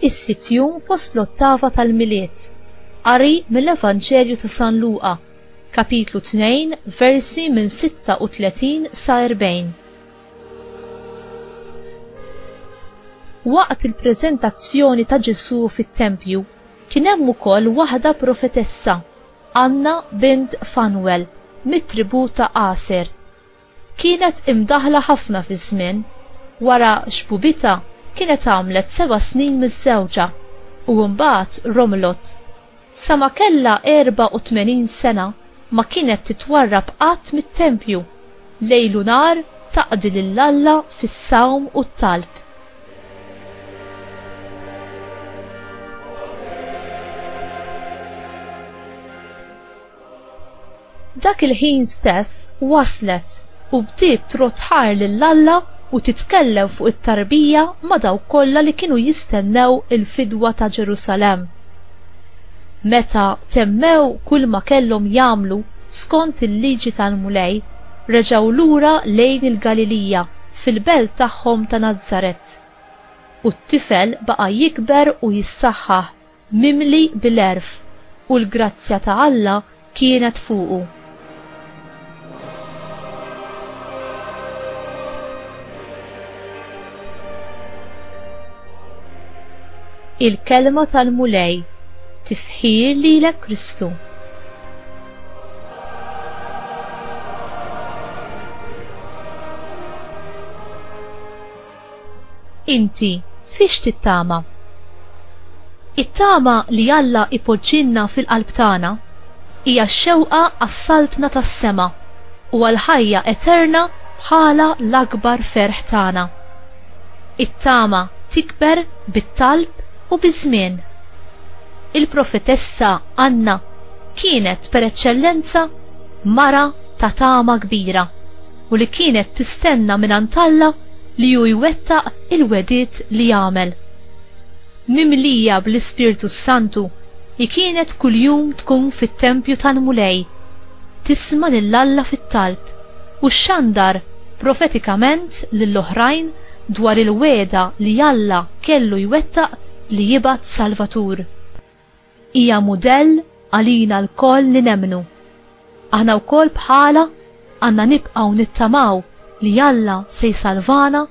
is-sitt jum fost l-ottava tal-miliet. Qari mill-Evanġelju ta' San Luqa, kapitlu 2, versi minn 36 sa 40. Waqt il-preżentazzjoni ta' Ġesu fit-Tempju, kien hemm ukoll waħda profetessa, Anna bint Fanuel, mit-tribu ta' Aser. Kienet imdaħla ħafna fiż-żmien, wara xbubita kienet għamlet 7 snin miż-żewġa u mbagħad romlot. Sa ma kellha 84 sena ma kienet titwarrab qatt mit-Tempju, lejl u nar taqdi lill-Alla fis-sawm u t-talb. Dak il-ħin stess waslet u bdiet trotħar lill-Alla u titkellem fuq it-tarbija ma' dawk kollha li kienu jistennew il-fidwa ta' Ġerusalem. Meta temmew kull ma kellhom jagħmlu skont il-liġi tal-Mulej, reġgħu lura lejn il-Galilija fil-belt tagħhom ta' Nażaret. U t-tifel baqa' jikber u jissaħħaħ mimli bil-erf u l-grazzja ta' Alla kienet fuqu. Il-kelma tal-Mulej, tifħir lilek Kristu. Inti fiex tittama? It-tama li Alla ipoġġilna fil-qalb tagħna hija x-xewqa għas-saltna tas-sema u għall-ħajja eterna bħala l-akbar ferħ tagħna. It-tama tikber bit-talb u biż-żmien. Il-profetessa Anna kienet per eċċellenza mara ta' tama kbira u li kienet tistenna minant Alla li hu jwettaq il-wediet li jagħmel. Mimlija bl-Ispirtu Santu li kienet kuljum tkun fit-Tempju tal-Mulej, tisma' lill-Alla fit-talb u xandar profetikament lill-oħrajn dwar il-weda li Alla kellu jwettaq li jibgħat Salvatur. Hija mudell għalina l-koll li nemnu. Aħna wkoll bħala għandna nibqgħu nittamaw li Alla se jsalvana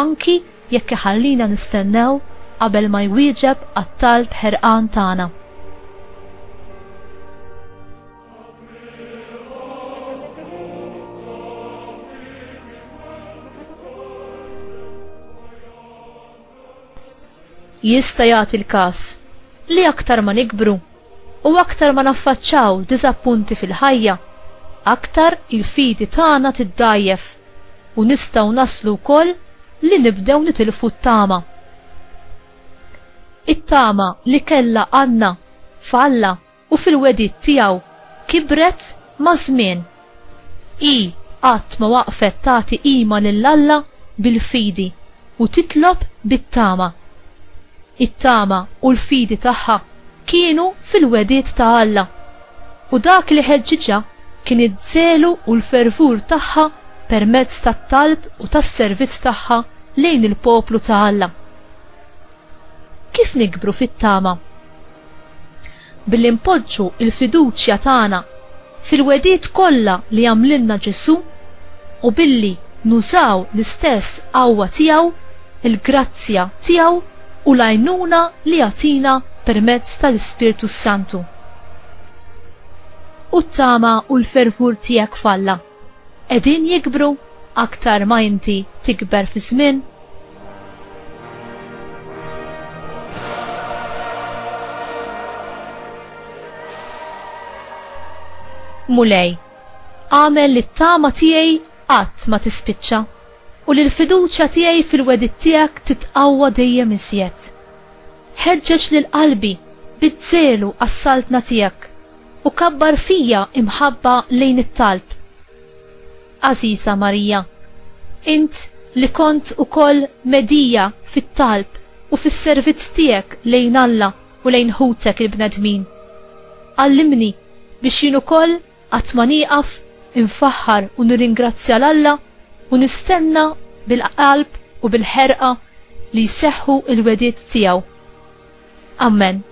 anki jekk iħallina nistennew qabel ma jwieġeb għat-talb ħerqan tagħna. Jista' jagħti l-każ li aktar ma nikbru u aktar ma naffaċċaw diżappunti fil-ħajja, aktar il-fidi tagħna tiddajjef u nistgħu naslu wkoll li nibdew nitilfu t-tama. It-tama li kellha Anna f'Alla u fil-wedid tiegħu kibret ma' żmien. Hi qatt ma waqfet tagħti qima lill-Alla bil-fidi u titlob bit-tama. It-tama u l-fidi tagħha kienu fil-wediet ta' Alla u dak li ħeġġiġha kien id-żelu u l-fervur tagħha permezz tat-talb u tas-servizz tagħha lejn il-poplu ta' Alla. Kif nikbru fit-tama? Billi npoġġu il-fiduċja tagħna fil-wediet kollha li għamlilna Ġesu u billi nużaw l-istess qawwa tiegħu, il-grazzja tiegħu u l-għajnuna li jagħtina permezz tal-Ispirtu Santu. U t-tama u l-fervur tiegħek f'Alla qegħdin jikbru aktar ma inti tikber fi żmien? Mulej, għamel li t-tama tiegħi qatt ma tispiċċa u li l-fiduċja tiegħi fil-wedid tiegħek titqawwa dejjem iżjed. Ħeġġeġ lil qalbi bit-żelu għas-saltna tiegħek u kabbar fija imħabba lejn it-talb. Għażiża Marija, int li kont ukoll medija fit-talb u fis-servizz tiegħek lejn Alla u lejn ħutek il-bnedmin. Allimni biex jien ukoll qatt ma nieqaf infaħħar u nirringrazzja l-Alla u nistenna bil-qalb u bil-ħerqa li jseħħu il-wediet tiegħu Amen.